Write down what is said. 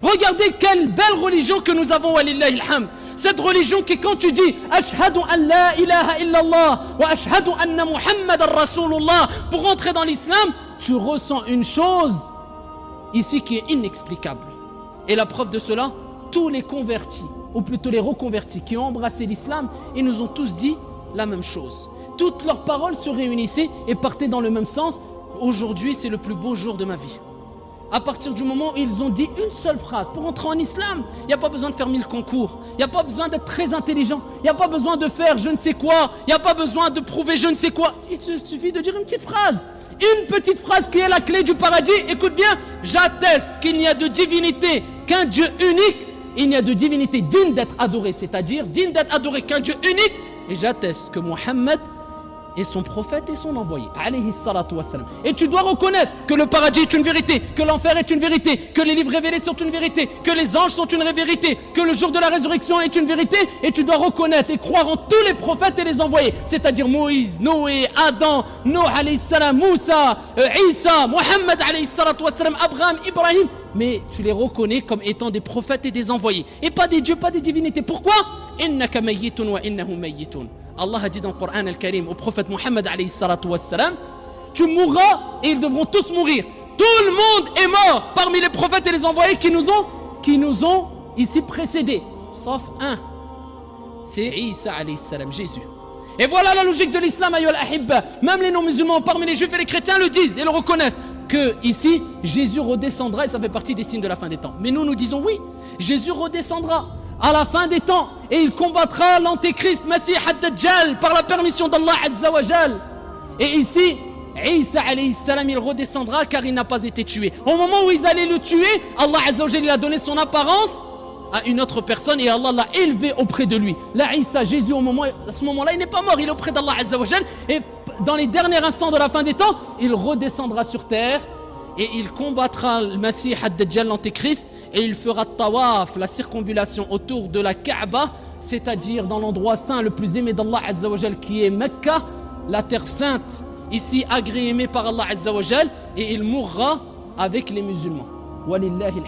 Regardez quelle belle religion que nous avons, walillahi alhamd. Cette religion qui, quand tu dis Ashhadu an la ilaha illallah wa ashhadu anna Muhammadan Rasulullah pour entrer dans l'islam, tu ressens une chose ici qui est inexplicable. Et la preuve de cela, tous les convertis, ou plutôt les reconvertis qui ont embrassé l'islam, ils nous ont tous dit la même chose. Toutes leurs paroles se réunissaient et partaient dans le même sens. Aujourd'hui, c'est le plus beau jour de ma vie. À partir du moment où ils ont dit une seule phrase, pour entrer en islam, il n'y a pas besoin de faire 1000 concours, il n'y a pas besoin d'être très intelligent, il n'y a pas besoin de faire je ne sais quoi, il n'y a pas besoin de prouver je ne sais quoi. Il suffit de dire une petite phrase. Une petite phrase qui est la clé du paradis. Écoute bien, j'atteste qu'il n'y a de divinité qu'un Dieu unique. Il n'y a de divinité digne d'être adoré, c'est-à-dire digne d'être adoré qu'un Dieu unique. Et j'atteste que Mohammed est son prophète et son envoyé, alayhi salatu wassalam. Et tu dois reconnaître que le paradis est une vérité, que l'enfer est une vérité, que les livres révélés sont une vérité, que les anges sont une vérité, que le jour de la résurrection est une vérité. Et tu dois reconnaître et croire en tous les prophètes et les envoyés, c'est-à-dire Moïse, Noé, Adam, Noé alayhi salam, Moussa, Isa, Mohammed alayhi salatu wassalam, Abraham, Ibrahim. Mais tu les reconnais comme étant des prophètes et des envoyés, et pas des dieux, pas des divinités. Pourquoi? Innaka mayyitun wa innahum mayyitun. Allah a dit dans le Coran al-Karim au prophète Mohammed alayhi salatu wassalam, tu mourras et ils devront tous mourir. Tout le monde est mort parmi les prophètes et les envoyés qui nous ont ici précédés, sauf un, c'est Isa alayhi salam, Jésus. Et voilà la logique de l'islam, ayyuhal ahibba. Même les non-musulmans parmi les juifs et les chrétiens le disent et le reconnaissent, que ici Jésus redescendra et ça fait partie des signes de la fin des temps. Mais nous disons oui, Jésus redescendra à la fin des temps et il combattra l'antéchrist Masih ad-Dajjal par la permission d'Allah Azza wa Jal. Et ici Isa alayhi salam, il redescendra car il n'a pas été tué. Au moment où ils allaient le tuer, Allah Azza wa Jal, il a donné son apparence à une autre personne et Allah l'a élevé auprès de lui. Là Isa, Jésus, à ce moment-là, il n'est pas mort, il est auprès d'Allah Azza wa Jal. Et dans les derniers instants de la fin des temps, il redescendra sur terre et il combattra le Masih ad-Dajjal, l'antéchrist, et il fera tawaf, la circumambulation autour de la Kaaba, c'est-à-dire dans l'endroit saint le plus aimé d'Allah Azza wa Jal, qui est Mecca, la terre sainte, ici agréée par Allah Azza wa Jal, et il mourra avec les musulmans. Walillahi alhamd.